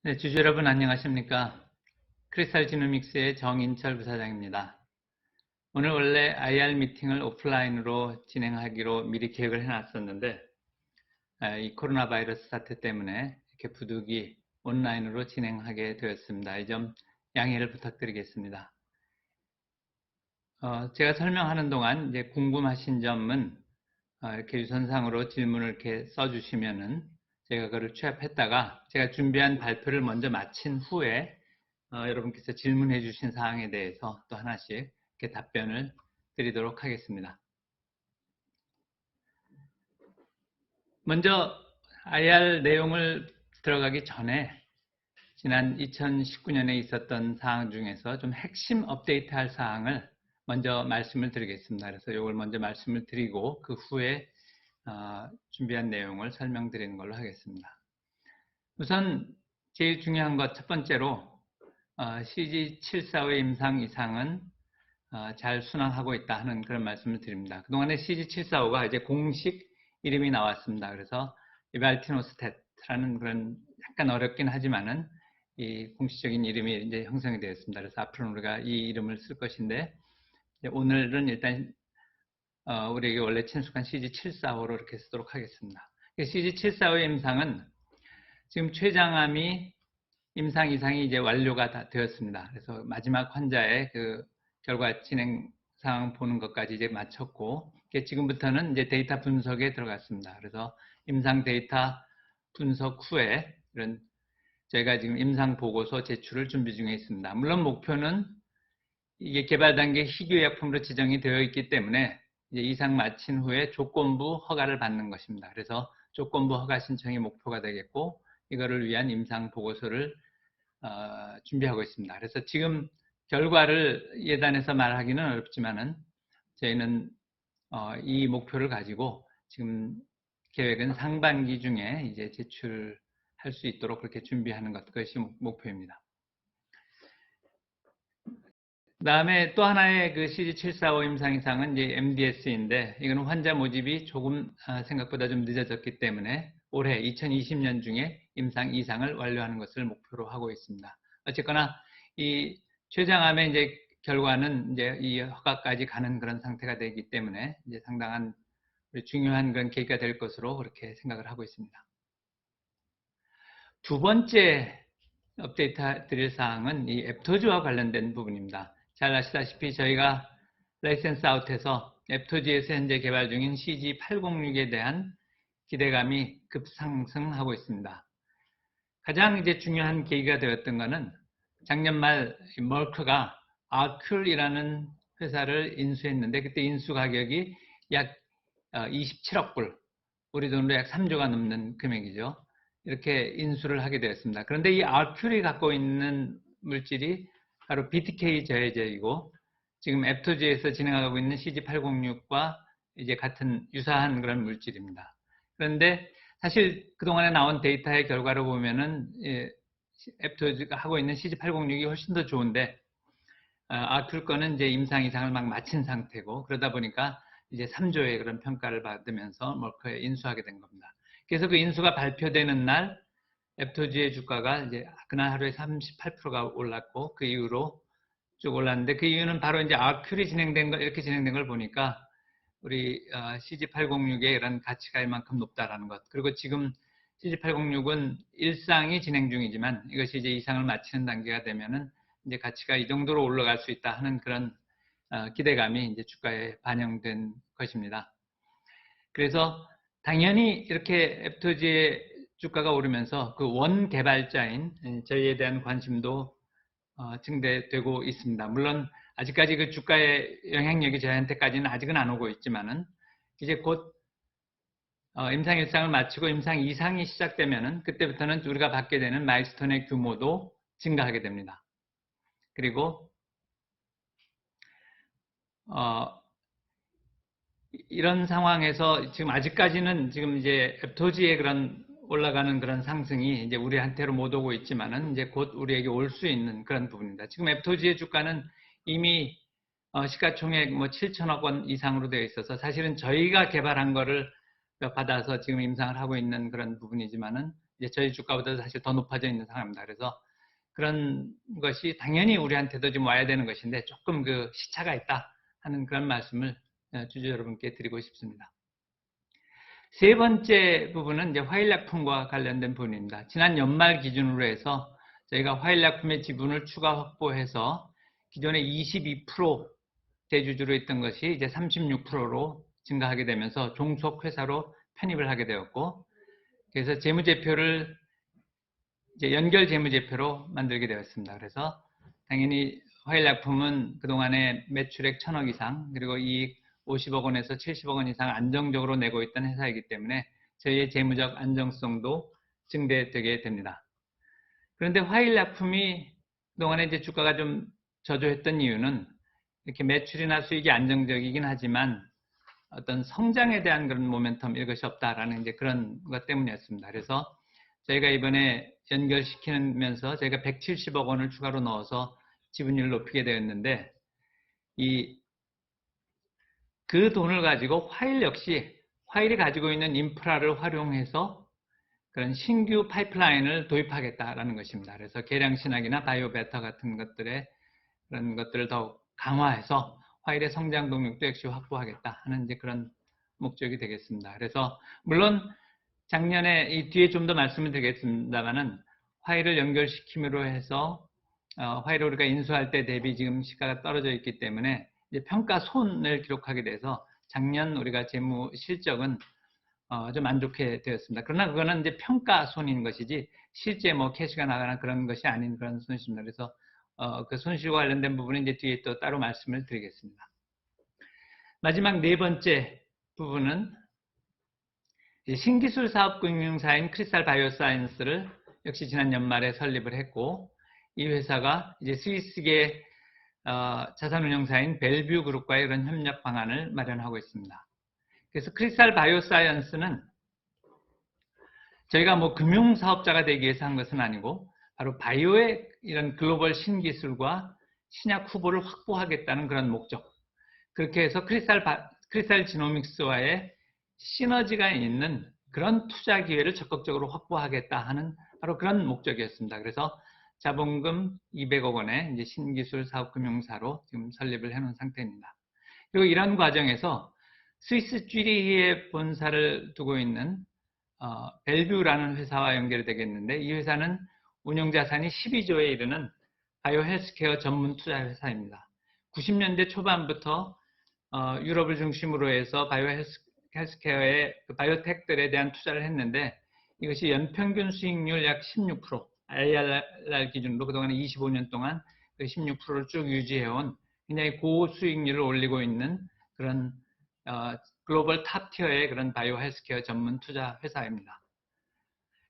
네, 주주 여러분 안녕하십니까? 크리스탈 지노믹스의 정인철 부사장입니다. 오늘 원래 IR 미팅을 오프라인으로 진행하기로 미리 계획을 해놨었는데 이 코로나 바이러스 사태 때문에 이렇게 부득이 온라인으로 진행하게 되었습니다. 이 점 양해를 부탁드리겠습니다. 제가 설명하는 동안 이제 궁금하신 점은 이렇게 유선상으로 질문을 이렇게 써주시면은 제가 그걸 취합했다가 제가 준비한 발표를 먼저 마친 후에 여러분께서 질문해 주신 사항에 대해서 또 하나씩 이렇게 답변을 드리도록 하겠습니다. 먼저 IR 내용을 들어가기 전에 지난 2019년에 있었던 사항 중에서 좀 핵심 업데이트할 사항을 먼저 말씀을 드리겠습니다. 그래서 이걸 먼저 말씀을 드리고 그 후에 준비한 내용을 설명드리는 걸로 하겠습니다. 우선 제일 중요한 것 첫 번째로 CG745의 임상 이상은 잘 순항하고 있다 하는 그런 말씀을 드립니다. 그동안에 CG745가 이제 공식 이름이 나왔습니다. 그래서 이발티노스탯라는 그런 약간 어렵긴 하지만은 이 공식적인 이름이 이제 형성이 되었습니다. 그래서 앞으로 우리가 이 이름을 쓸 것인데 오늘은 일단 우리에게 원래 친숙한 CG745로 이렇게 쓰도록 하겠습니다. CG745의 임상은 지금 췌장암이 임상 이상이 이제 완료가 다 되었습니다. 그래서 마지막 환자의 그 결과 진행 상황 보는 것까지 이제 마쳤고, 지금부터는 이제 데이터 분석에 들어갔습니다. 그래서 임상 데이터 분석 후에 이런 저희가 지금 임상 보고서 제출을 준비 중에 있습니다. 물론 목표는 이게 개발 단계 희귀약품으로 지정이 되어 있기 때문에 이제 이상 마친 후에 조건부 허가를 받는 것입니다. 그래서 조건부 허가 신청이 목표가 되겠고, 이거를 위한 임상 보고서를 준비하고 있습니다. 그래서 지금 결과를 예단해서 말하기는 어렵지만은 저희는 이 목표를 가지고 지금 계획은 상반기 중에 이제 제출할 수 있도록 그렇게 준비하는 것, 그것이 목표입니다. 그 다음에 또 하나의 그 CG745 임상 이상은 이제 MDS인데 이거는 환자 모집이 조금 생각보다 좀 늦어졌기 때문에 올해 2020년 중에 임상 이상을 완료하는 것을 목표로 하고 있습니다. 어쨌거나 이 췌장암의 이제 결과는 이제 이 허가까지 가는 그런 상태가 되기 때문에 이제 상당한 중요한 그런 계기가 될 것으로 그렇게 생각을 하고 있습니다. 두 번째 업데이트 드릴 사항은 이 앱토지와 관련된 부분입니다. 잘 아시다시피 저희가 라이센스 아웃에서 앱토지에서 현재 개발 중인 CG806에 대한 기대감이 급상승하고 있습니다. 가장 이제 중요한 계기가 되었던 것은 작년 말 머크가 아큐이라는 회사를 인수했는데 그때 인수 가격이 약 27억 불, 우리 돈으로 약 3조가 넘는 금액이죠. 이렇게 인수를 하게 되었습니다. 그런데 이 아큐이 갖고 있는 물질이 바로 BTK 저해제이고 지금 앱토지에서 진행하고 있는 CG806과 이제 같은 유사한 그런 물질입니다. 그런데 사실 그동안에 나온 데이터의 결과로 보면은 앱토지가 하고 있는 CG806이 훨씬 더 좋은데 아큐 거는 이제 임상 이상을 막 마친 상태고 그러다 보니까 이제 3조의 그런 평가를 받으면서 머크에 인수하게 된 겁니다. 그래서 그 인수가 발표되는 날 앱토지의 주가가 이제 그날 하루에 38%가 올랐고 그 이후로 쭉 올랐는데 그 이유는 바로 이제 아큐이 진행된 거 이렇게 진행된 걸 보니까 우리 CG806의 이런 가치가 이만큼 높다라는 것. 그리고 지금 CG806은 일상이 진행 중이지만 이것이 이제 이상을 마치는 단계가 되면은 이제 가치가 이 정도로 올라갈 수 있다 하는 그런 기대감이 이제 주가에 반영된 것입니다. 그래서 당연히 이렇게 앱토지의 주가가 오르면서 그 원 개발자인 저희에 대한 관심도 증대되고 있습니다. 물론 아직까지 그 주가의 영향력이 저희한테까지는 아직은 안 오고 있지만은 이제 곧 임상 1상을 마치고 임상 2상이 시작되면은 그때부터는 우리가 받게 되는 마일스톤의 규모도 증가하게 됩니다. 그리고 이런 상황에서 지금 아직까지는 지금 이제 앱토지의 그런 올라가는 그런 상승이 이제 우리한테로 못 오고 있지만은 이제 곧 우리에게 올 수 있는 그런 부분입니다. 지금 앱토지의 주가는 이미 시가총액 뭐 7천억 원 이상으로 되어 있어서 사실은 저희가 개발한 거를 받아서 지금 임상을 하고 있는 그런 부분이지만은 이제 저희 주가보다 사실 더 높아져 있는 상황입니다. 그래서 그런 것이 당연히 우리한테도 좀 와야 되는 것인데 조금 그 시차가 있다 하는 그런 말씀을 주주 여러분께 드리고 싶습니다. 세 번째 부분은 이제 화일약품과 관련된 부분입니다. 지난 연말 기준으로 해서 저희가 화일약품의 지분을 추가 확보해서 기존에 22% 대주주로 있던 것이 이제 36%로 증가하게 되면서 종속회사로 편입을 하게 되었고, 그래서 재무제표를 이제 연결 재무제표로 만들게 되었습니다. 그래서 당연히 화일약품은 그동안에 매출액 1,000억 이상 그리고 이익 50억 원에서 70억 원 이상 안정적으로 내고 있던 회사이기 때문에 저희의 재무적 안정성도 증대되게 됩니다. 그런데 화일약품이 그동안에 이제 주가가 좀 저조했던 이유는 이렇게 매출이나 수익이 안정적이긴 하지만 어떤 성장에 대한 그런 모멘텀 이것이 없다라는 이제 그런 것 때문이었습니다. 그래서 저희가 이번에 연결시키면서 저희가 170억 원을 추가로 넣어서 지분율을 높이게 되었는데 그 돈을 가지고 화일 역시 화일이 가지고 있는 인프라를 활용해서 그런 신규 파이프라인을 도입하겠다라는 것입니다. 그래서 계량신학이나 바이오베터 같은 것들의 그런 것들을 더욱 강화해서 화일의 성장 동력도 역시 확보하겠다 하는 이제 그런 목적이 되겠습니다. 그래서 물론 작년에 이 뒤에 좀 더 말씀을 드리겠습니다만은 화일을 연결시킴으로 해서 화일을 우리가 인수할 때 대비 지금 시가가 떨어져 있기 때문에 이제 평가손을 기록하게 돼서 작년 우리가 재무 실적은 좀 안 좋게 되었습니다. 그러나 그거는 이제 평가손인 것이지 실제 뭐 캐시가 나가나 그런 것이 아닌 그런 손실입니다. 그래서 그 손실과 관련된 부분은 이제 뒤에 또 따로 말씀을 드리겠습니다. 마지막 네 번째 부분은 신기술 사업금융사인 크리스탈 바이오사이언스를 역시 지난 연말에 설립을 했고, 이 회사가 이제 스위스계 자산운용사인 벨뷰 그룹과의 이런 협력 방안을 마련하고 있습니다. 그래서 크리스탈 바이오사이언스는 저희가 뭐 금융사업자가 되기 위해서 한 것은 아니고 바로 바이오의 이런 글로벌 신기술과 신약 후보를 확보하겠다는 그런 목적. 그렇게 해서 크리스탈 지노믹스와의 시너지가 있는 그런 투자 기회를 적극적으로 확보하겠다 하는 바로 그런 목적이었습니다. 그래서 자본금 200억 원의 이제 신기술 사업금융사로 지금 설립을 해놓은 상태입니다. 그리고 이런 과정에서 스위스 쥐리히에 본사를 두고 있는 벨뷰라는 회사와 연결이 되겠는데, 이 회사는 운용자산이 12조에 이르는 바이오 헬스케어 전문 투자 회사입니다. 90년대 초반부터 유럽을 중심으로 해서 바이오 헬스케어의 바이오텍들에 대한 투자를 했는데, 이것이 연평균 수익률 약 16%, IRR 기준으로 그동안 25년 동안 그 16%를 쭉 유지해온 굉장히 고수익률을 올리고 있는 그런 글로벌 탑티어의 그런 바이오 헬스케어 전문 투자 회사입니다.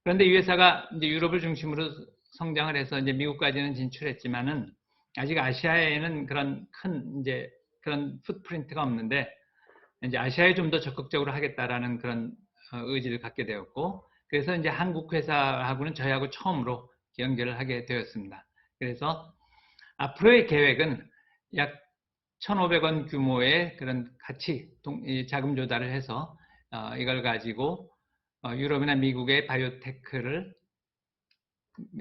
그런데 이 회사가 이제 유럽을 중심으로 성장을 해서 이제 미국까지는 진출했지만은 아직 아시아에는 그런 큰 이제 그런 풋프린트가 없는데, 이제 아시아에 좀 더 적극적으로 하겠다라는 그런 의지를 갖게 되었고, 그래서 이제 한국 회사하고는 저희하고 처음으로 연결을 하게 되었습니다. 그래서 앞으로의 계획은 약 1,500원 규모의 그런 같이 자금 조달을 해서 이걸 가지고 유럽이나 미국의 바이오테크를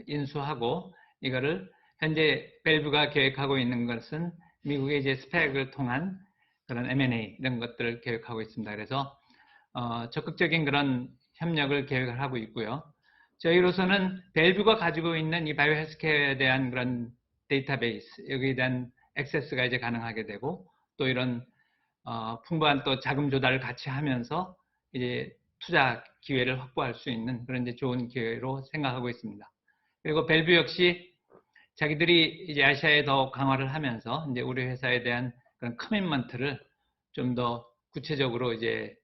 인수하고, 이거를 현재 벨뷰가 계획하고 있는 것은 미국의 이제 스펙을 통한 그런 M&A 이런 것들을 계획하고 있습니다. 그래서 적극적인 그런 협력을 계획을 하고 있고요. 저희로서는 벨뷰가 가지고 있는 이 바이오 헬스케어에 대한 그런 데이터베이스, 여기에 대한 액세스가 이제 가능하게 되고, 또 이런 풍부한 또 자금 조달을 같이 하면서 이제 투자 기회를 확보할 수 있는 그런 이제 좋은 기회로 생각하고 있습니다. 그리고 벨뷰 역시 자기들이 이제 아시아에 더 강화를 하면서 이제 우리 회사에 대한 그런 커밋먼트를 좀 더 구체적으로 이제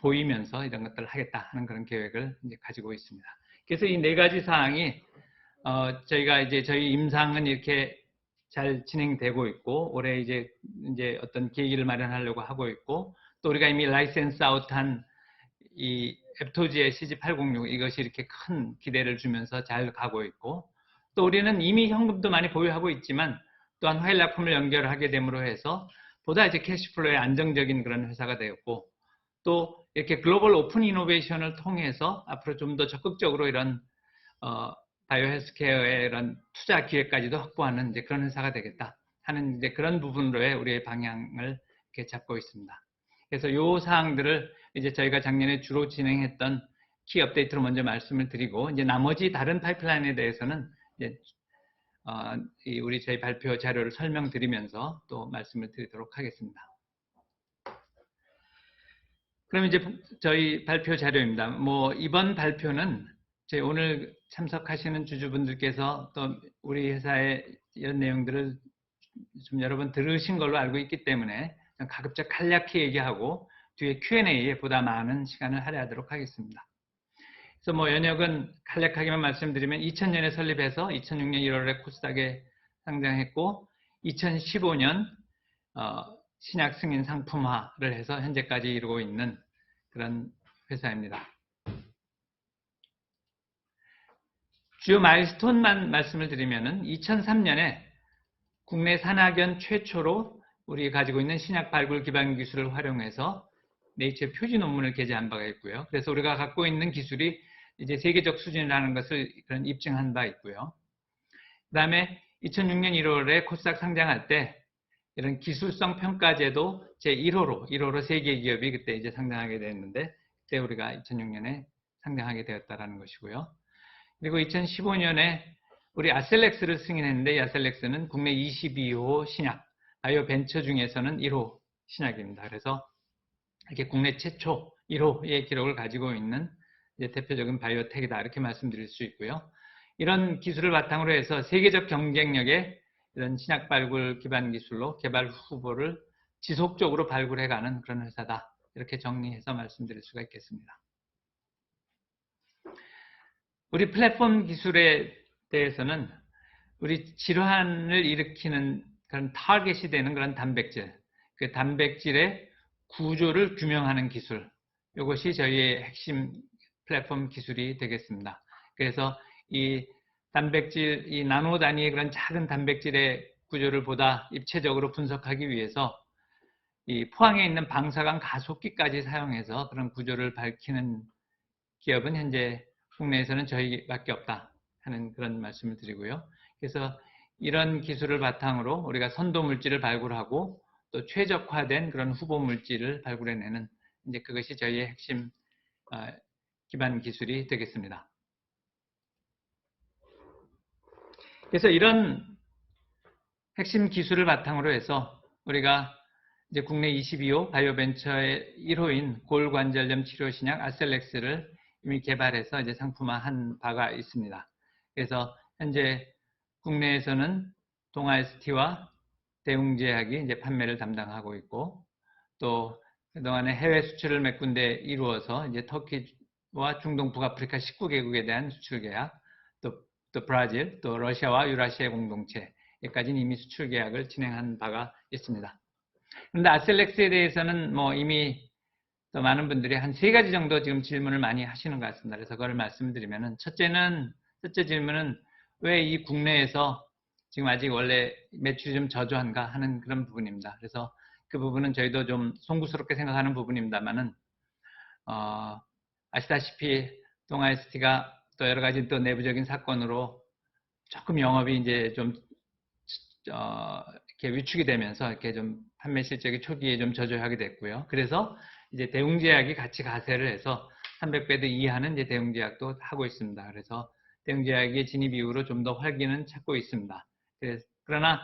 보이면서 이런 것들을 하겠다 하는 그런 계획을 이제 가지고 있습니다. 그래서 이 네 가지 사항이 저희가 이제 저희 임상은 이렇게 잘 진행되고 있고, 올해 이제 어떤 계기를 마련하려고 하고 있고, 또 우리가 이미 라이센스 아웃한 이 앱토지의 CG806 이것이 이렇게 큰 기대를 주면서 잘 가고 있고, 또 우리는 이미 현금도 많이 보유하고 있지만 또한 화일약품을 연결하게 됨으로 해서 보다 이제 캐시플로의 안정적인 그런 회사가 되었고, 또 이렇게 글로벌 오픈 이노베이션을 통해서 앞으로 좀 더 적극적으로 이런 바이오 헬스케어의 이런 투자 기회까지도 확보하는 이제 그런 회사가 되겠다 하는 이제 그런 부분으로의 우리의 방향을 이렇게 잡고 있습니다. 그래서 이 사항들을 이제 저희가 작년에 주로 진행했던 키 업데이트로 먼저 말씀을 드리고, 이제 나머지 다른 파이프라인에 대해서는 이제 우리 저희 발표 자료를 설명드리면서 또 말씀을 드리도록 하겠습니다. 그럼 이제 저희 발표 자료입니다. 뭐 이번 발표는 저희 오늘 참석하시는 주주분들께서 또 우리 회사의 이런 내용들을 좀 여러 번 들으신 걸로 알고 있기 때문에 가급적 간략히 얘기하고 뒤에 Q&A에 보다 많은 시간을 할애하도록 하겠습니다. 그래서 뭐 연역은 간략하게만 말씀드리면 2000년에 설립해서 2006년 1월에 코스닥에 상장했고 2015년 신약 승인 상품화를 해서 현재까지 이루고 있는 그런 회사입니다. 주요 마일스톤만 말씀을 드리면은 2003년에 국내 산학연 최초로 우리 가지고 있는 신약 발굴 기반 기술을 활용해서 네이처 표지 논문을 게재한 바가 있고요. 그래서 우리가 갖고 있는 기술이 이제 세계적 수준이라는 것을 그런 입증한 바 있고요. 그 다음에 2006년 1월에 코스닥 상장할 때 이런 기술성 평가제도 제1호로 세계 기업이 그때 이제 상장하게 됐는데, 그때 우리가 2006년에 상장하게 되었다라는 것이고요. 그리고 2015년에 우리 아셀렉스를 승인했는데, 이 아셀렉스는 국내 22호 신약, 바이오 벤처 중에서는 1호 신약입니다. 그래서 이렇게 국내 최초 1호의 기록을 가지고 있는 이제 대표적인 바이오텍이다, 이렇게 말씀드릴 수 있고요. 이런 기술을 바탕으로 해서 세계적 경쟁력의 이런 신약 발굴 기반 기술로 개발 후보를 지속적으로 발굴해가는 그런 회사다, 이렇게 정리해서 말씀드릴 수가 있겠습니다. 우리 플랫폼 기술에 대해서는 우리 질환을 일으키는 그런 타겟이 되는 그런 단백질, 그 단백질의 구조를 규명하는 기술, 이것이 저희의 핵심 플랫폼 기술이 되겠습니다. 그래서 이 단백질, 이 나노 단위의 그런 작은 단백질의 구조를 보다 입체적으로 분석하기 위해서 이 포항에 있는 방사광 가속기까지 사용해서 그런 구조를 밝히는 기업은 현재 국내에서는 저희밖에 없다 하는 그런 말씀을 드리고요. 그래서 이런 기술을 바탕으로 우리가 선도 물질을 발굴하고 또 최적화된 그런 후보 물질을 발굴해내는 이제 그것이 저희의 핵심 기반 기술이 되겠습니다. 그래서 이런 핵심 기술을 바탕으로 해서 우리가 이제 국내 22호 바이오벤처의 1호인 골관절염 치료 신약 아셀렉스를 이미 개발해서 이제 상품화한 바가 있습니다. 그래서 현재 국내에서는 동아ST와 대웅제약이 이제 판매를 담당하고 있고, 또 그동안에 해외 수출을 몇 군데 이루어서 이제 터키와 중동 북아프리카 19개국에 대한 수출 계약, 또 브라질, 또 러시아와 유라시아 공동체까지는 이미 수출 계약을 진행한 바가 있습니다. 그런데 아셀렉스에 대해서는 뭐 이미 또 많은 분들이 한 3가지 정도 지금 질문을 많이 하시는 것 같습니다. 그래서 그걸 말씀드리면은, 첫째 질문은 왜 이 국내에서 지금 아직 원래 매출이 좀 저조한가 하는 그런 부분입니다. 그래서 그 부분은 저희도 좀 송구스럽게 생각하는 부분입니다만은, 아시다시피 동아ST가 또 여러 가지 또 내부적인 사건으로 조금 영업이 이제 좀 이렇게 위축이 되면서 이렇게 좀 판매 실적이 초기에 좀 저조하게 됐고요. 그래서 이제 대웅제약이 같이 가세를 해서 300배드 이하는 이제 대웅제약도 하고 있습니다. 그래서 대웅제약의 진입 이후로 좀 더 활기는 찾고 있습니다. 그러나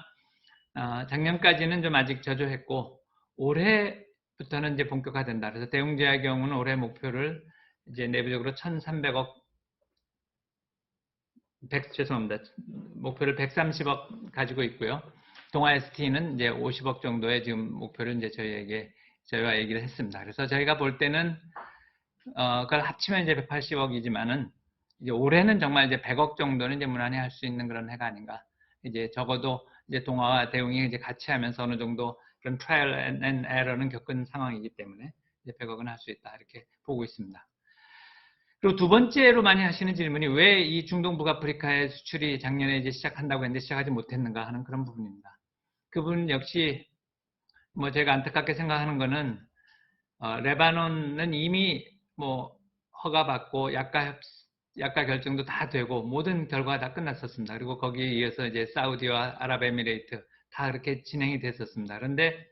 작년까지는 좀 아직 저조했고 올해부터는 이제 본격화된다. 그래서 대웅제약의 경우는 올해 목표를 이제 내부적으로 1,300억, 죄송합니다. 목표를 130억 가지고 있고요. 동아ST는 이제 50억 정도의 지금 목표를 이제 저희와 얘기를 했습니다. 그래서 저희가 볼 때는 그걸 합치면 이제 180억이지만은 이제 올해는 정말 이제 100억 정도는 이제 무난히 할 수 있는 그런 해가 아닌가. 이제 적어도 이제 동아와 대웅이 이제 같이 하면서 어느 정도 그런 트라이얼 앤 에러는 겪은 상황이기 때문에 이제 100억은 할 수 있다, 이렇게 보고 있습니다. 그리고 두 번째로 많이 하시는 질문이 왜 이 중동 북아프리카의 수출이 작년에 이제 시작한다고 했는데 시작하지 못했는가 하는 그런 부분입니다. 그 부분 역시 뭐 제가 안타깝게 생각하는 거는 레바논은 이미 뭐 허가받고 약가 결정도 다 되고 모든 결과가 다 끝났었습니다. 그리고 거기에 이어서 이제 사우디와 아랍에미레이트 다 그렇게 진행이 됐었습니다. 그런데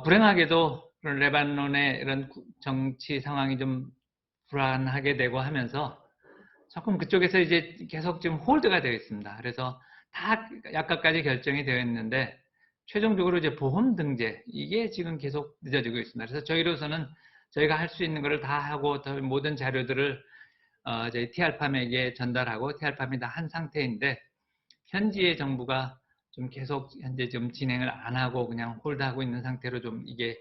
불행하게도 그런 레바논의 이런 정치 상황이 좀 불안하게 되고 하면서 조금 그쪽에서 이제 계속 지금 홀드가 되어 있습니다. 그래서 다 약가까지 결정이 되어 있는데 최종적으로 이제 보험 등재 이게 지금 계속 늦어지고 있습니다. 그래서 저희로서는 저희가 할 수 있는 것을 다 하고 모든 자료들을 저희 TR팜에게 전달하고 TR팜이 다 한 상태인데 현지의 정부가 좀 계속 현재 좀 진행을 안 하고 그냥 홀드하고 있는 상태로 좀 이게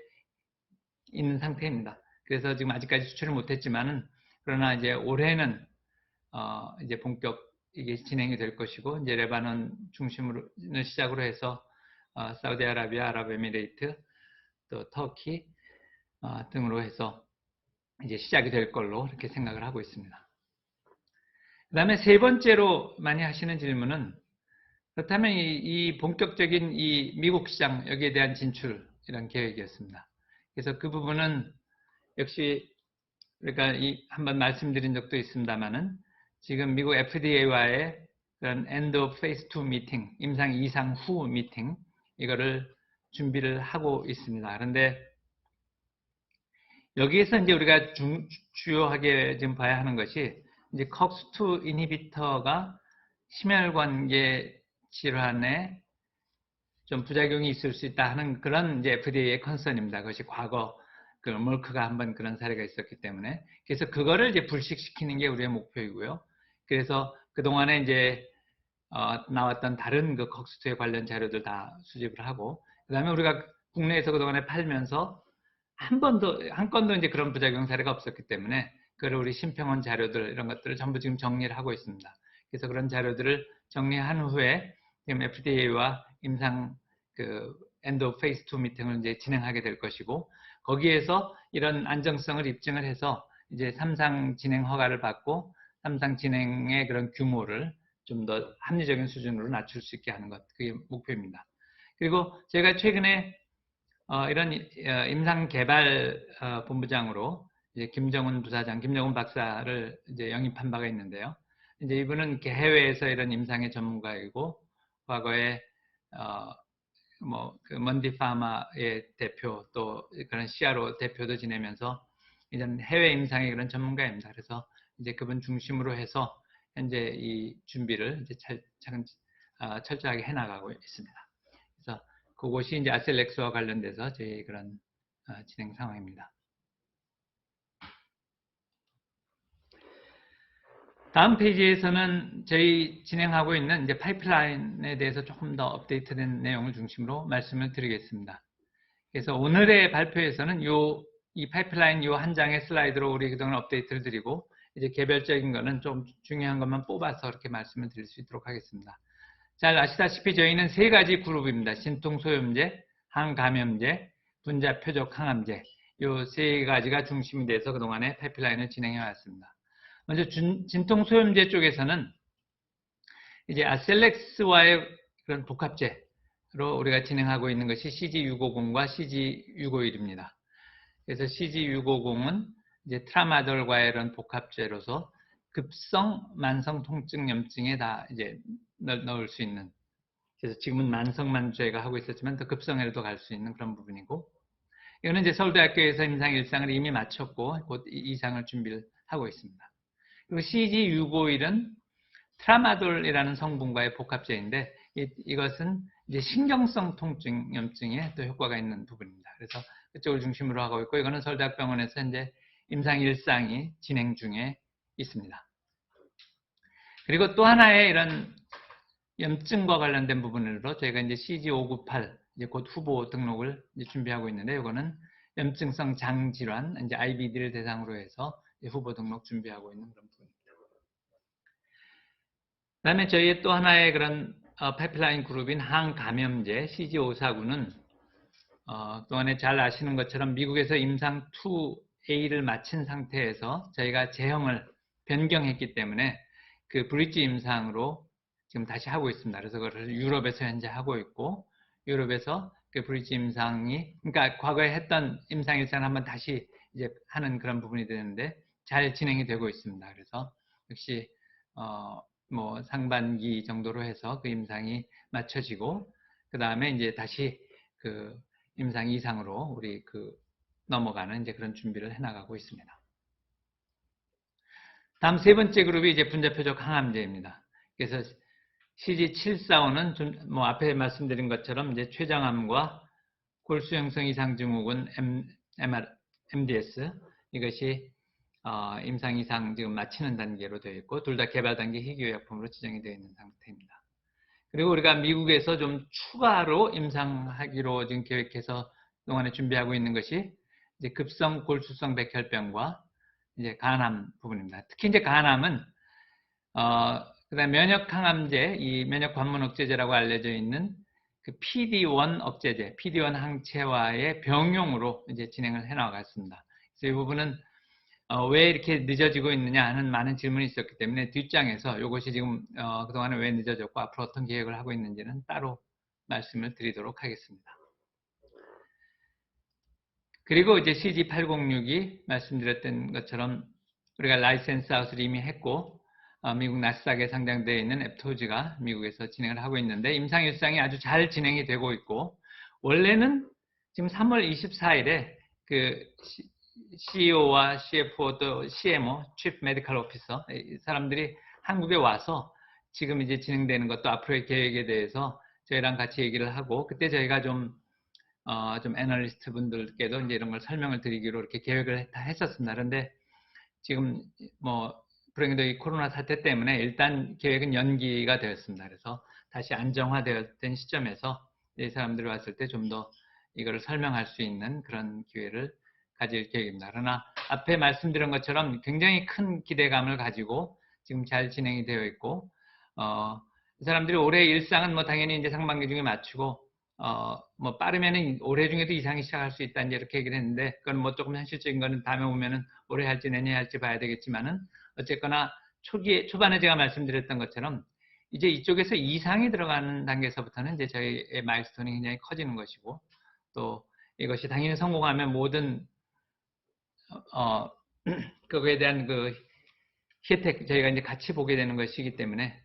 있는 상태입니다. 그래서 지금 아직까지 수출을 못했지만은 그러나 이제 올해는 이제 본격 이게 진행이 될 것이고 이제 레바논 중심으로 시작으로 해서 사우디아라비아, 아랍에미레이트, 또 터키 등으로 해서 이제 시작이 될 걸로 이렇게 생각을 하고 있습니다. 그 다음에 세 번째로 많이 하시는 질문은 그렇다면 이 본격적인 이 미국 시장 여기에 대한 진출이란 계획이었습니다. 그래서 그 부분은 역시 그러니까 한번 말씀드린 적도 있습니다만은 지금 미국 FDA와의 그런 End of Phase 2 미팅, 임상 2상 후 미팅 이거를 준비를 하고 있습니다. 그런데 여기에서 이제 우리가 주요하게 지금 봐야 하는 것이 이제 COX-2 이니비터가 심혈관계 질환에 좀 부작용이 있을 수 있다 하는 그런 이제 FDA의 컨선입니다. 그것이 과거 그 멀크가 한번 그런 사례가 있었기 때문에 그래서 그거를 이제 불식시키는 게 우리의 목표이고요. 그래서 그 동안에 이제 나왔던 다른 그 COX-2에 관련 자료들 다 수집을 하고 그다음에 우리가 국내에서 그 동안에 팔면서 한 건도 이제 그런 부작용 사례가 없었기 때문에 그걸 우리 심평원 자료들 이런 것들을 전부 지금 정리를 하고 있습니다. 그래서 그런 자료들을 정리한 후에 지금 FDA와 임상 그 엔드 오브 페이스 2 미팅을 이제 진행하게 될 것이고 거기에서 이런 안정성을 입증을 해서 이제 3상 진행 허가를 받고 3상 진행의 그런 규모를 좀 더 합리적인 수준으로 낮출 수 있게 하는 것 그게 목표입니다. 그리고 제가 최근에 이런 임상 개발 본부장으로 이제 김정은 부사장, 김정은 박사를 이제 영입한 바가 있는데요. 이제 이분은 해외에서 이런 임상의 전문가이고 과거에 그 먼디파마의 대표 또 그런 CRO 대표도 지내면서 이런 해외 임상의 그런 전문가입니다. 그래서 이제 그분 중심으로 해서 현재 이 준비를 이제 철저하게 해나가고 있습니다. 그래서 그것이 이제 아셀렉스와 관련돼서 저희 그런 진행 상황입니다. 다음 페이지에서는 저희 진행하고 있는 이제 파이프라인에 대해서 조금 더 업데이트된 내용을 중심으로 말씀을 드리겠습니다. 그래서 오늘의 발표에서는 이 파이프라인 요 한 장의 슬라이드로 우리 그동안 업데이트를 드리고 이제 개별적인 거는 좀 중요한 것만 뽑아서 이렇게 말씀을 드릴 수 있도록 하겠습니다. 잘 아시다시피 저희는 세 가지 그룹입니다. 진통소염제, 항감염제, 분자표적 항암제 요 세 가지가 중심이 돼서 그동안에 파이프라인을 진행해 왔습니다. 먼저 진통소염제 쪽에서는 이제 아셀렉스와의 그런 복합제로 우리가 진행하고 있는 것이 CG650과 CG651입니다. 그래서 CG650은 이제 트라마돌과의 이런 복합제로서 급성 만성 통증 염증에 다 이제 넣을 수 있는 그래서 지금은 만성만 저희가 하고 있었지만 더 급성에도 갈 수 있는 그런 부분이고 이거는 이제 서울대학교에서 임상 1상을 이미 마쳤고 곧 2상을 준비를 하고 있습니다. 그리고 CG651은 트라마돌이라는 성분과의 복합제인데 이것은 이제 신경성 통증 염증에 또 효과가 있는 부분입니다. 그래서 그쪽을 중심으로 하고 있고 이거는 서울대학병원에서 현재 임상 1상이 진행 중에 있습니다. 그리고 또 하나의 이런 염증과 관련된 부분으로 저희가 이제 CG598 이제 곧 후보 등록을 이제 준비하고 있는데 이거는 염증성 장질환 이제 IBD를 대상으로 해서 후보 등록 준비하고 있는 그런 부분입니다. 그다음에 저희의 또 하나의 그런 파이프라인 그룹인 항감염제 CG549는 동안에 잘 아시는 것처럼 미국에서 임상 2A를 마친 상태에서 저희가 제형을 변경했기 때문에 그 브릿지 임상으로 지금 다시 하고 있습니다. 그래서 그걸 유럽에서 현재 하고 있고 유럽에서 그 브릿지 임상이, 그러니까 과거에 했던 임상 일상을 한번 다시 이제 하는 그런 부분이 되는데 잘 진행이 되고 있습니다. 그래서 역시 뭐 상반기 정도로 해서 그 임상이 맞춰지고 그 다음에 이제 다시 그 임상 이상으로 우리 그 넘어가는 이제 그런 준비를 해나가고 있습니다. 다음 세 번째 그룹이 이제 분자표적 항암제입니다. 그래서 CG745는 좀 뭐 앞에 말씀드린 것처럼 이제 췌장암과 골수 형성 이상 증후군 MDS 이것이 임상 이상 지금 마치는 단계로 되어 있고 둘 다 개발 단계 희귀의약품으로 지정이 되어 있는 상태입니다. 그리고 우리가 미국에서 좀 추가로 임상하기로 지금 계획해서 동안에 준비하고 있는 것이 이제 급성 골수성 백혈병과 이제 간암 부분입니다. 특히 이제 간암은 그다음 면역 항암제, 이 면역 관문 억제제라고 알려져 있는 그 PD-1 억제제, PD-1 항체와의 병용으로 이제 진행을 해 나갔습니다. 그래서 이 부분은 왜 이렇게 늦어지고 있느냐 하는 많은 질문이 있었기 때문에 뒷장에서 이것이 지금 그동안에 왜 늦어졌고 앞으로 어떤 계획을 하고 있는지는 따로 말씀을 드리도록 하겠습니다. 그리고 이제 CG806이 말씀드렸던 것처럼 우리가 라이센스 아웃을 이미 했고 미국 나스닥에 상장되어 있는 앱토지가 미국에서 진행을 하고 있는데 임상 일상이 아주 잘 진행이 되고 있고 원래는 지금 3월 24일에 그 CEO와 CFO 또 CMO, Chief Medical Officer 이 사람들이 한국에 와서 지금 이제 진행되는 것도 앞으로의 계획에 대해서 저희랑 같이 얘기를 하고 그때 저희가 좀 애널리스트 분들께도 이제 이런 걸 설명을 드리기로 이렇게 계획을 다 했었습니다. 그런데 지금 뭐 불행히도 이 코로나 사태 때문에 일단 계획은 연기가 되었습니다. 그래서 다시 안정화되었던 시점에서 이 사람들이 왔을 때 좀 더 이거를 설명할 수 있는 그런 기회를 가질 계획입니다. 그러나 앞에 말씀드린 것처럼 굉장히 큰 기대감을 가지고 지금 잘 진행이 되어 있고 이 사람들이 올해 일상은 뭐 당연히 이제 상반기 중에 마치고 뭐 빠르면은 올해 중에도 이상이 시작할 수 있다 이제 이렇게 얘기를 했는데 그건 뭐 조금 현실적인 거는 다음에 오면은 올해 할지 내년에 할지 봐야 되겠지만은 어쨌거나 초반에 제가 말씀드렸던 것처럼 이제 이쪽에서 이상이 들어가는 단계에서부터는 이제 저희의 마일스톤이 굉장히 커지는 것이고 또 이것이 당연히 성공하면 모든 그거에 대한 그 혜택 저희가 이제 같이 보게 되는 것이기 때문에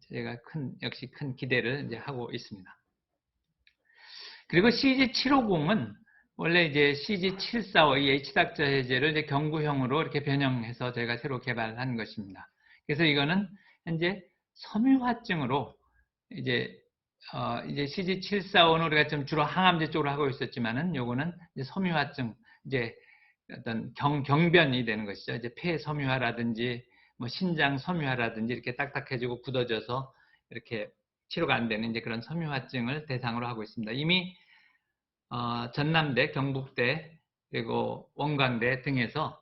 저희가 역시 큰 기대를 이제 하고 있습니다. 그리고 CG750은 원래 이제 CG745 이 H닥터 해제를 이제 경구형으로 이렇게 변형해서 저희가 새로 개발한 것입니다. 그래서 이거는 현재 섬유화증으로 이제 CG745는 우리가 좀 주로 항암제 쪽으로 하고 있었지만은 요거는 이제 섬유화증 이제 어떤 경변이 되는 것이죠. 이제 폐 섬유화라든지 뭐 신장 섬유화라든지 이렇게 딱딱해지고 굳어져서 이렇게 치료가 안 되는 이제 그런 섬유화증을 대상으로 하고 있습니다. 이미 전남대, 경북대, 그리고 원광대 등에서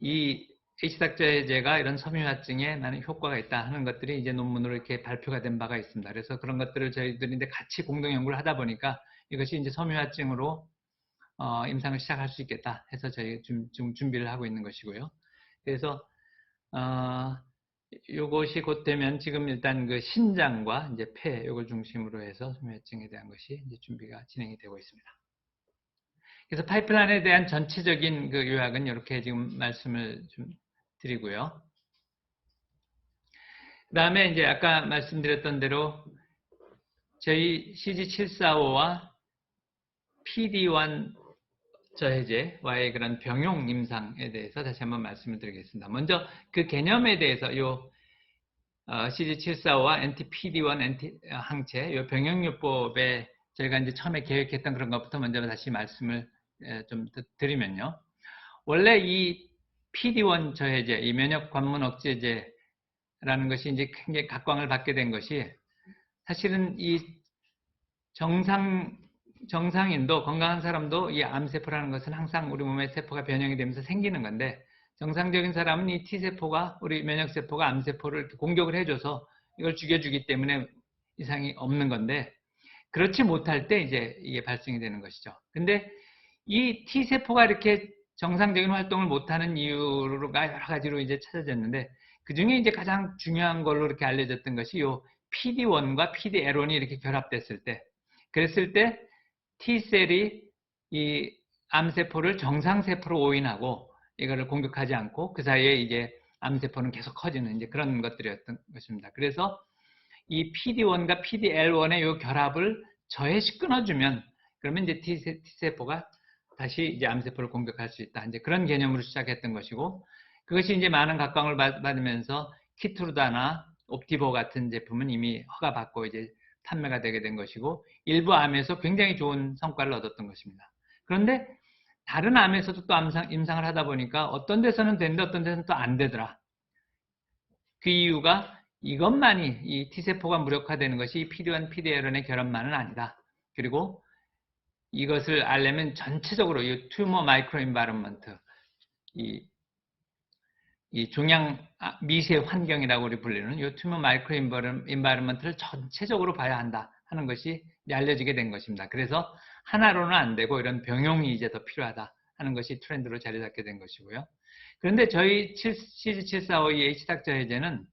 이 H닥터 해제가 이런 섬유화증에 많은 효과가 있다 하는 것들이 이제 논문으로 이렇게 발표가 된 바가 있습니다. 그래서 그런 것들을 저희들이 이제 같이 공동 연구를 하다 보니까 이것이 이제 섬유화증으로 임상을 시작할 수 있겠다 해서 저희 지금 준비를 하고 있는 것이고요. 그래서 요것이 곧 되면 지금 일단 그 신장과 이제 폐 요걸 중심으로 해서 섬유화증에 대한 것이 이제 준비가 진행이 되고 있습니다. 그래서 파이프라인에 대한 전체적인 그 요약은 이렇게 지금 말씀을 좀 드리고요. 그 다음에 이제 아까 말씀드렸던 대로 저희 CG745와 PD-1 저해제와의 그런 병용 임상에 대해서 다시 한번 말씀을 드리겠습니다. 먼저 그 개념에 대해서 요 CG745와 anti-PD-1 항체 요 병용요법에 저희가 이제 처음에 계획했던 그런 것부터 먼저 다시 말씀을 좀 드리면요. 원래 이 PD-1 저해제, 이 면역 관문 억제제라는 것이 이제 굉장히 각광을 받게 된 것이 사실은 이 정상인도 건강한 사람도 이 암세포라는 것은 항상 우리 몸의 세포가 변형이 되면서 생기는 건데 정상적인 사람은 이 T세포가 우리 면역세포가 암세포를 공격을 해줘서 이걸 죽여주기 때문에 이상이 없는 건데 그렇지 못할 때 이제 이게 발생이 되는 것이죠. 근데 이 T세포가 이렇게 정상적인 활동을 못하는 이유가 여러 가지로 이제 찾아졌는데 그 중에 이제 가장 중요한 걸로 이렇게 알려졌던 것이 요 PD-1과 PD-L1이 이렇게 결합됐을 때 그랬을 때 T셀이 이 암세포를 정상세포로 오인하고 이거를 공격하지 않고 그 사이에 이제 암세포는 계속 커지는 이제 그런 것들이었던 것입니다. 그래서 이 PD1과 PDL1의 이 결합을 저해시 끊어주면 그러면 이제 T세포가 다시 이제 암세포를 공격할 수 있다. 이제 그런 개념으로 시작했던 것이고 그것이 이제 많은 각광을 받으면서 키트루다나 옵티보 같은 제품은 이미 허가받고 이제 판매가 되게 된 것이고 일부 암에서 굉장히 좋은 성과를 얻었던 것입니다. 그런데 다른 암에서도 또 임상을 하다 보니까 어떤 데서는 되는데 어떤 데서는 또 안 되더라. 그 이유가 이것만이 이 T세포가 무력화되는 것이 PD1, PDL의 결합만은 아니다. 그리고 이것을 알려면 전체적으로 이 튜머 마이크로 인바이런먼트, 이 종양 미세 환경이라고 우리 불리는 이 튜머 마이크로 인바이런먼트를 전체적으로 봐야 한다 하는 것이 알려지게 된 것입니다. 그래서 하나로는 안 되고 이런 병용이 이제 더 필요하다 하는 것이 트렌드로 자리 잡게 된 것이고요. 그런데 저희 CG7452 H닥터 해제는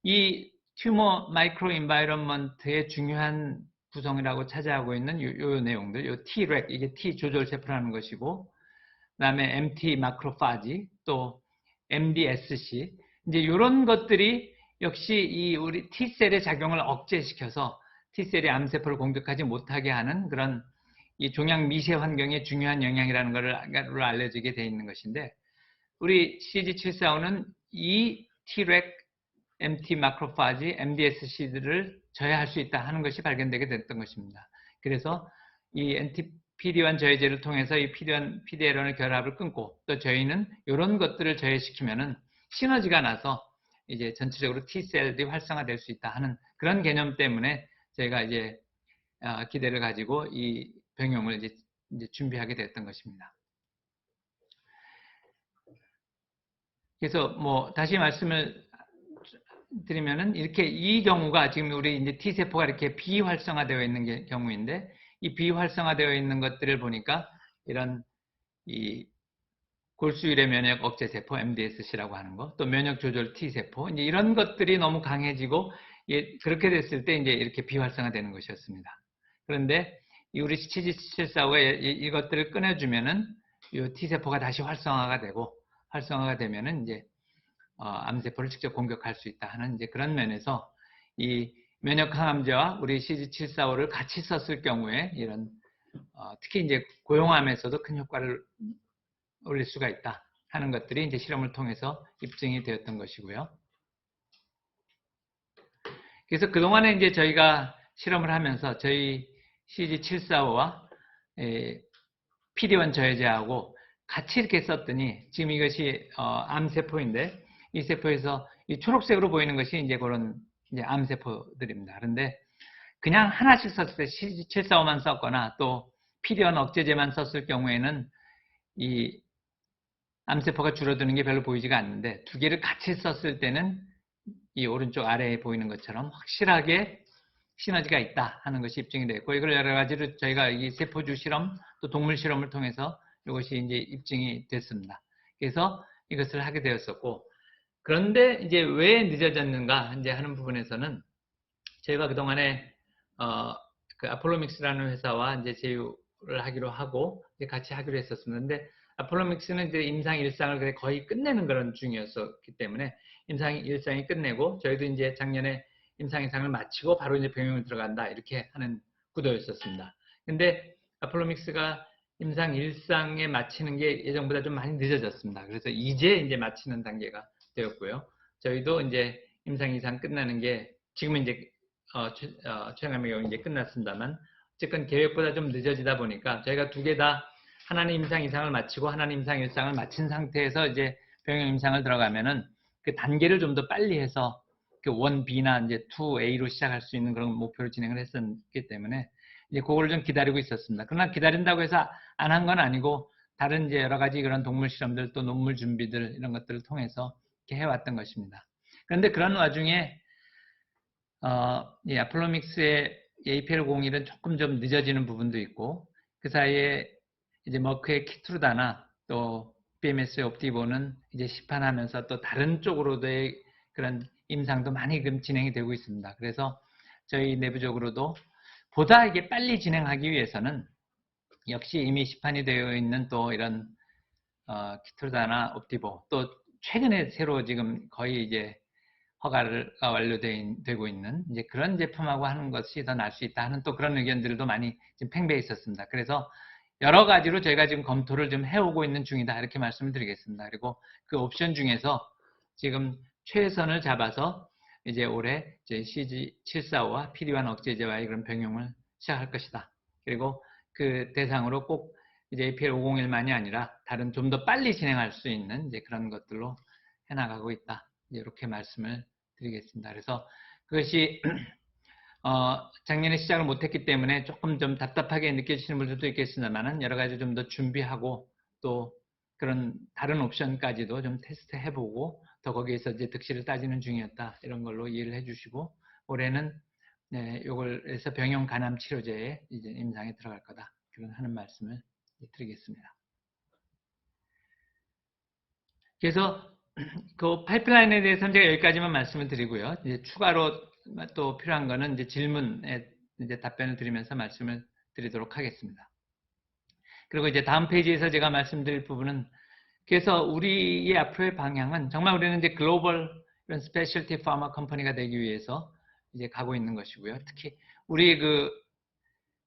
이 튜머 마이크로 인바이런먼트의 중요한 구성이라고 차지하고 있는 요 내용들, 요 Treg, 이게 T 조절 세포라는 것이고, 그 다음에 MT 마크로파지, 또 MDSC, 이제 이런 것들이 역시 이 우리 T셀의 작용을 억제시켜서 T셀이 암세포를 공격하지 못하게 하는 그런 이 종양 미세 환경에 중요한 영향이라는 것을 알려지게 되어 있는 것인데, 우리 CG745는 이 Treg, MT 마크로파지, MDSC들을 저해할 수 있다 하는 것이 발견되게 됐던 것입니다. 그래서 이 PD1 저해제를 통해서 이 PD1, PDL1의 결합을 끊고 또 저희는 이런 것들을 저해시키면은 시너지가 나서 이제 전체적으로 T셀이 활성화될 수 있다 하는 그런 개념 때문에 저희가 이제 기대를 가지고 이 병용을 이제 준비하게 됐던 것입니다. 그래서 뭐 다시 말씀을 드리면은 이렇게 이 경우가 지금 우리 이제 T세포가 이렇게 비활성화되어 있는 경우인데 이 비활성화되어 있는 것들을 보니까 이런 이 골수율의 면역 억제 세포 MDSC라고 하는 거, 또 면역 조절 T세포 이제 이런 것들이 너무 강해지고 그렇게 됐을 때 이제 이렇게 비활성화되는 것이었습니다. 그런데 이 우리 CG745가 이것들을 끊어주면은 이 T세포가 다시 활성화가 되고 활성화가 되면은 이제 암세포를 직접 공격할 수 있다 하는 이제 그런 면에서 이 면역 항암제와 우리 CG745를 같이 썼을 경우에 이런 특히 이제 고용암에서도 큰 효과를 올릴 수가 있다 하는 것들이 이제 실험을 통해서 입증이 되었던 것이고요. 그래서 그동안에 이제 저희가 실험을 하면서 저희 CG745와 PD1 저해제하고 같이 이렇게 썼더니 지금 이것이 암세포인데 이 세포에서 이 초록색으로 보이는 것이 이제 그런 이제 암세포들입니다. 그런데 그냥 하나씩 썼을 때 CG745만 썼거나 또 PD1 억제제만 썼을 경우에는 이 암세포가 줄어드는 게 별로 보이지가 않는데 두 개를 같이 썼을 때는 이 오른쪽 아래에 보이는 것처럼 확실하게 시너지가 있다 하는 것이 입증이 됐고 이걸 여러 가지로 저희가 이 세포주 실험 또 동물 실험을 통해서 이것이 이제 입증이 됐습니다. 그래서 이것을 하게 되었었고 그런데 이제 왜 늦어졌는가 이제 하는 부분에서는 저희가 그동안에 그 아폴로믹스라는 회사와 이제 제휴를 하기로 하고 이제 같이 하기로 했었었는데 아폴로믹스는 이제 임상 일상을 거의 끝내는 그런 중이었었기 때문에 임상 일상이 끝내고 저희도 이제 작년에 임상 일상을 마치고 바로 이제 병용을 들어간다 이렇게 하는 구도였었습니다. 근데 아폴로믹스가 임상 일상에 마치는 게 예전보다 좀 많이 늦어졌습니다. 그래서 이제 마치는 단계가 되었고요. 저희도 이제 임상 이상 끝나는 게 지금은 이제 최영암의 경우 이제 끝났습니다만 어쨌든 계획보다 좀 늦어지다 보니까 저희가 두 개 다 하나는 임상 이상을 마치고 하나는 임상 일상을 마친 상태에서 이제 병용 임상을 들어가면은 그 단계를 좀 더 빨리 해서 그 1B나 이제 2A로 시작할 수 있는 그런 목표를 진행을 했었기 때문에 이제 그거를 좀 기다리고 있었습니다. 그러나 기다린다고 해서 안 한 건 아니고 다른 이제 여러 가지 그런 동물 실험들 또 논문 준비들 이런 것들을 통해서 이렇게 해왔던 것입니다. 그런데 그런 와중에 이 아폴로믹스의 APL01은 조금 좀 늦어지는 부분도 있고 그 사이에 이제 머크의 키트루다나 또 BMS의 옵티보는 이제 시판하면서 또 다른 쪽으로도의 그런 임상도 많이 지금 진행이 되고 있습니다. 그래서 저희 내부적으로도 보다 이게 빨리 진행하기 위해서는 역시 이미 시판이 되어 있는 또 이런 키토르다나 옵티보, 또 최근에 새로 지금 거의 이제 허가가 완료되고 있는 이제 그런 제품하고 하는 것이 더 나을 수 있다 하는 또 그런 의견들도 많이 지금 팽배해 있었습니다. 그래서 여러 가지로 저희가 지금 검토를 좀 해오고 있는 중이다 이렇게 말씀을 드리겠습니다. 그리고 그 옵션 중에서 지금 최선을 잡아서 이제 올해 이제 CG745와 PD1 억제제와의 그런 병용을 시작할 것이다. 그리고 그 대상으로 꼭 이제 APL501만이 아니라 다른 좀 더 빨리 진행할 수 있는 이제 그런 것들로 해나가고 있다. 이렇게 말씀을 드리겠습니다. 그래서 그것이 작년에 시작을 못했기 때문에 조금 좀 답답하게 느껴지시는 분들도 있겠습니다만은 여러 가지 좀 더 준비하고 또 그런 다른 옵션까지도 좀 테스트 해보고 더 거기에서 이제 득실을 따지는 중이었다 이런 걸로 이해를 해주시고 올해는 요걸 해서 병용 간암 치료제에 이제 임상에 들어갈 거다 그런 하는 말씀을 드리겠습니다. 그래서 그 파이프라인에 대해서는 제가 여기까지만 말씀을 드리고요. 이제 추가로 또 필요한 거는 이제 질문에 이제 답변을 드리면서 말씀을 드리도록 하겠습니다. 그리고 이제 다음 페이지에서 제가 말씀드릴 부분은 그래서 우리의 앞으로의 방향은 정말 우리는 이제 글로벌 이런 스페셜티 파마 컴퍼니가 되기 위해서 이제 가고 있는 것이고요. 특히 우리 그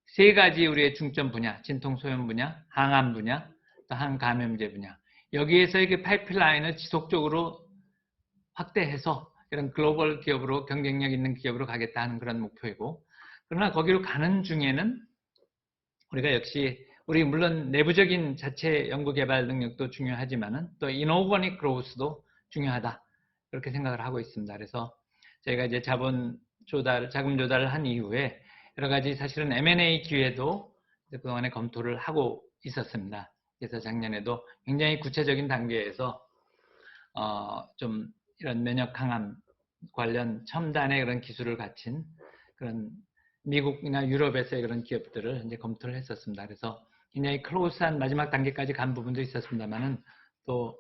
세 가지 우리의 중점 분야, 진통소염 분야, 항암 분야, 또 항감염제 분야. 여기에서의 그 파이프라인을 지속적으로 확대해서 이런 글로벌 기업으로 경쟁력 있는 기업으로 가겠다 하는 그런 목표이고 그러나 거기로 가는 중에는 우리가 역시 우리 물론 내부적인 자체 연구개발 능력도 중요하지만은 또 이노버닉 그로우스도 중요하다 그렇게 생각을 하고 있습니다. 그래서 저희가 이제 자금 조달을 한 이후에 여러 가지 사실은 M&A 기회도 그동안에 검토를 하고 있었습니다. 그래서 작년에도 굉장히 구체적인 단계에서 좀 이런 면역 강함 관련 첨단의 그런 기술을 갖춘 그런 미국이나 유럽에서의 그런 기업들을 이제 검토를 했었습니다. 그래서 굉장히 클로스한 마지막 단계까지 간 부분도 있었습니다만은 또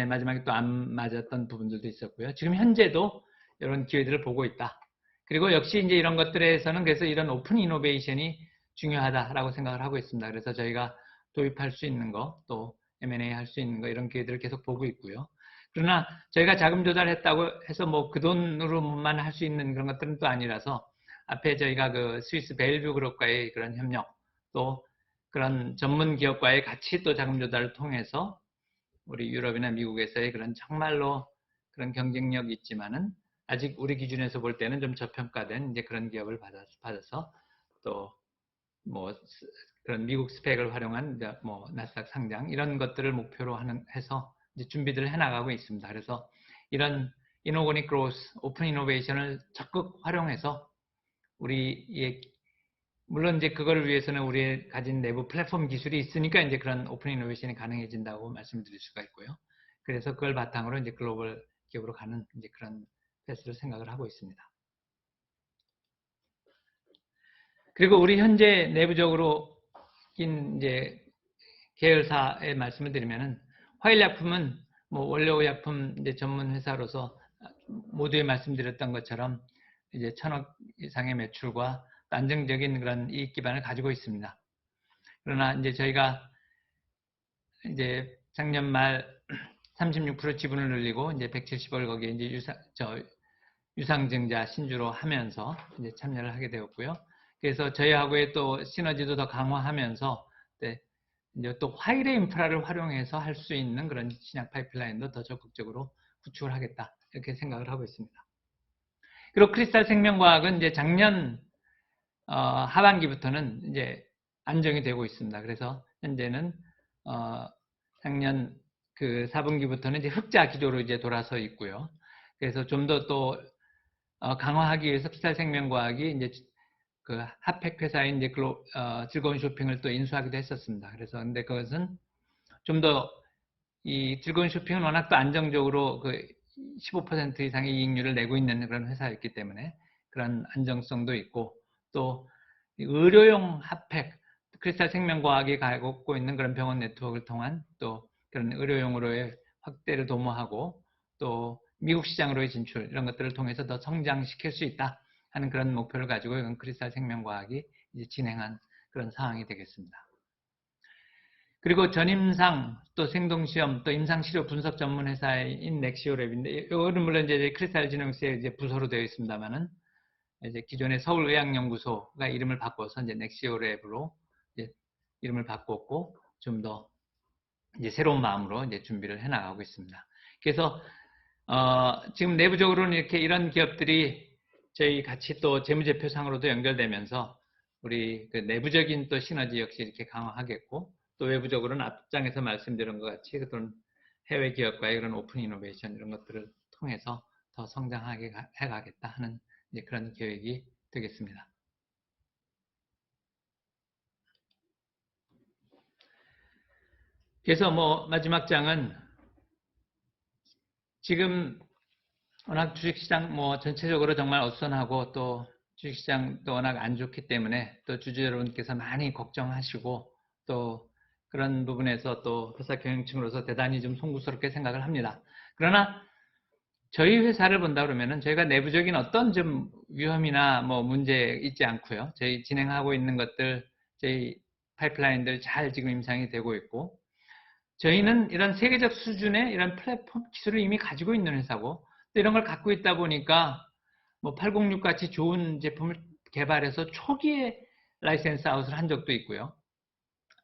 마지막에 또 안 맞았던 부분들도 있었고요. 지금 현재도 이런 기회들을 보고 있다. 그리고 역시 이제 이런 것들에서는 그래서 이런 오픈 이노베이션이 중요하다라고 생각을 하고 있습니다. 그래서 저희가 도입할 수 있는 거, 또 M&A 할 수 있는 거 이런 기회들을 계속 보고 있고요. 그러나 저희가 자금 조달했다고 해서 뭐 그 돈으로만 할 수 있는 그런 것들은 또 아니라서 앞에 저희가 그 스위스 벨뷰 그룹과의 그런 협력 또 그런 전문 기업과의 같이 또 자금 조달을 통해서 우리 유럽이나 미국에서의 그런 정말로 그런 경쟁력 있지만은 아직 우리 기준에서 볼 때는 좀 저평가된 이제 그런 기업을 받아서 또 뭐 그런 미국 스펙을 활용한 뭐 나스닥 상장 이런 것들을 목표로 해서 이제 준비들을 해나가고 있습니다. 그래서 이런 이노고닉 그로스, 오픈 이노베이션을 적극 활용해서 우리의 물론 이제 그걸 위해서는 우리의 가진 내부 플랫폼 기술이 있으니까 이제 그런 오픈 이노베이션이 가능해진다고 말씀드릴 수가 있고요. 그래서 그걸 바탕으로 이제 글로벌 기업으로 가는 이제 그런 패스를 생각을 하고 있습니다. 그리고 우리 현재 내부적으로 이제 계열사의 말씀을 드리면은 화일약품은 뭐 원료의약품 이제 전문 회사로서 모두에 말씀드렸던 것처럼 이제 1,000억 이상의 매출과 안정적인 그런 이익 기반을 가지고 있습니다. 그러나 이제 저희가 이제 작년 말 36% 지분을 늘리고 이제 170억 거기에 이제 유상증자 신주로 하면서 이제 참여를 하게 되었고요. 그래서 저희하고의 또 시너지도 더 강화하면서 이제 또 화일의 인프라를 활용해서 할 수 있는 그런 신약 파이프라인도 더 적극적으로 구축을 하겠다 이렇게 생각을 하고 있습니다. 그리고 크리스탈 생명과학은 이제 작년 하반기부터는 이제 안정이 되고 있습니다. 그래서 현재는 작년 그 4분기부터는 이제 흑자 기조로 이제 돌아서 있고요. 그래서 좀 더 또 강화하기 위해서 크리스탈 생명과학이 이제 그 핫팩 회사인 이제 즐거운 쇼핑을 또 인수하기도 했었습니다. 그래서 근데 그것은 좀 더 이 즐거운 쇼핑은 워낙 또 안정적으로 그 15% 이상의 이익률을 내고 있는 그런 회사였기 때문에 그런 안정성도 있고 또 의료용 핫팩 크리스탈 생명과학이 갖고 있는 그런 병원 네트워크를 통한 또 그런 의료용으로의 확대를 도모하고 또 미국 시장으로의 진출 이런 것들을 통해서 더 성장시킬 수 있다 하는 그런 목표를 가지고 이건 크리스탈 생명과학이 이제 진행한 그런 상황이 되겠습니다. 그리고 전임상, 또 생동시험, 또 임상치료 분석 전문 회사인 넥시오랩인데, 이거는 물론 이제 크리스탈지능스의 이제 부서로 되어 있습니다만은, 이제 기존의 서울의학연구소가 이름을 바꿔서 이제 넥시오랩으로 이제 이름을 바꿨고, 좀 더 이제 새로운 마음으로 이제 준비를 해 나가고 있습니다. 그래서, 지금 내부적으로는 이렇게 이런 기업들이 저희 같이 또 재무제표상으로도 연결되면서 우리 그 내부적인 또 시너지 역시 이렇게 강화하겠고, 또 외부적으로는 앞장에서 말씀드린 것 같이 그런 해외 기업과의 이런 오픈 이노베이션 이런 것들을 통해서 더 성장하게 해가겠다 하는 이제 그런 계획이 되겠습니다. 그래서 뭐 마지막 장은 지금 워낙 주식시장 뭐 전체적으로 정말 어수선하고 또 주식시장도 워낙 안 좋기 때문에 또 주주 여러분께서 많이 걱정하시고 또 그런 부분에서 또 회사 경영층으로서 대단히 좀 송구스럽게 생각을 합니다. 그러나 저희 회사를 본다 그러면은 저희가 내부적인 어떤 좀 위험이나 뭐 문제 있지 않고요. 저희 진행하고 있는 것들, 저희 파이프라인들 잘 지금 임상이 되고 있고, 저희는 이런 세계적 수준의 이런 플랫폼 기술을 이미 가지고 있는 회사고, 또 이런 걸 갖고 있다 보니까 뭐 806 같이 좋은 제품을 개발해서 초기에 라이센스 아웃을 한 적도 있고요.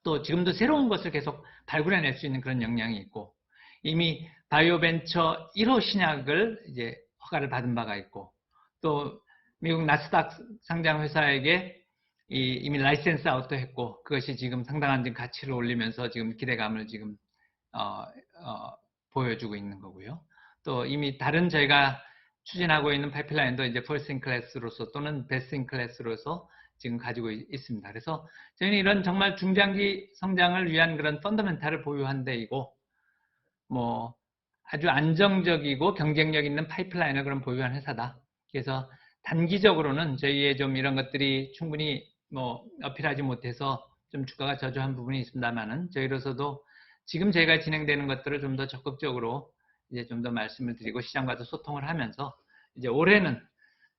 또 지금도 새로운 것을 계속 발굴해낼 수 있는 그런 역량이 있고, 이미 바이오벤처 1호 신약을 이제 허가를 받은 바가 있고, 또 미국 나스닥 상장 회사에게 이미 라이센스 아웃도 했고, 그것이 지금 상당한 가치를 올리면서 지금 기대감을 지금 어, 보여주고 있는 거고요. 또 이미 다른 저희가 추진하고 있는 파이프라인도 이제 퍼스트 인 클래스로서 또는 베스트 인 클래스로서 지금 가지고 있습니다. 그래서 저희는 이런 정말 중장기 성장을 위한 그런 펀더멘탈을 보유한 데이고, 뭐 아주 안정적이고 경쟁력 있는 파이프라인을 그럼 보유한 회사다. 그래서 단기적으로는 저희의 좀 이런 것들이 충분히 뭐 어필하지 못해서 좀 주가가 저조한 부분이 있습니다만은 저희로서도 지금 저희가 진행되는 것들을 좀 더 적극적으로 이제 좀 더 말씀을 드리고 시장과도 소통을 하면서 이제 올해는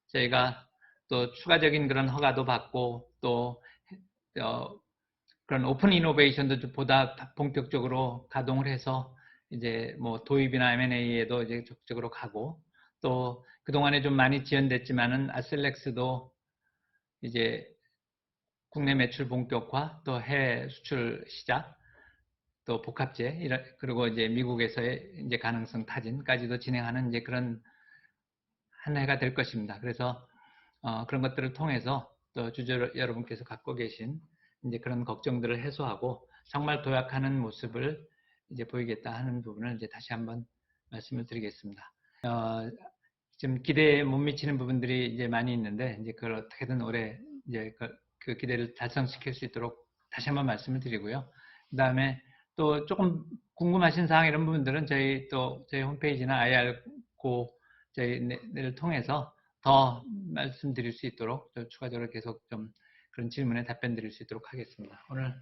저희가 또 추가적인 그런 허가도 받고 또 그런 오픈 이노베이션도 보다 본격적으로 가동을 해서 이제 뭐 도입이나 M&A에도 이제 적극적으로 가고, 또 그동안에 좀 많이 지연됐지만은 아슬렉스도 이제 국내 매출 본격화, 또 해외 수출 시작, 또 복합제, 그리고 이제 미국에서의 이제 가능성 타진까지도 진행하는 이제 그런 한 해가 될 것입니다. 그래서 그런 것들을 통해서 또 주주 여러분께서 갖고 계신 이제 그런 걱정들을 해소하고 정말 도약하는 모습을 이제 보이겠다 하는 부분을 이제 다시 한번 말씀을 드리겠습니다. 지금 기대에 못 미치는 부분들이 이제 많이 있는데 이제 그걸 어떻게든 올해 이제 그 기대를 달성시킬 수 있도록 다시 한번 말씀을 드리고요. 그 다음에 또 조금 궁금하신 사항 이런 부분들은 저희 홈페이지나 IR 저희를 통해서 더 말씀드릴 수 있도록 추가적으로 계속 좀 그런 질문에 답변 드릴 수 있도록 하겠습니다. 오늘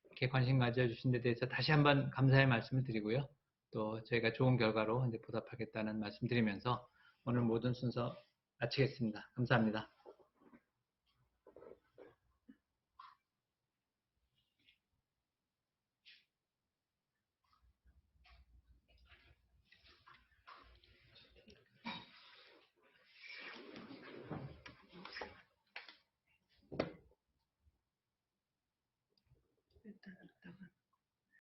이렇게 관심 가져주신 데 대해서 다시 한번 감사의 말씀을 드리고요. 또 저희가 좋은 결과로 이제 보답하겠다는 말씀 드리면서 오늘 모든 순서 마치겠습니다. 감사합니다.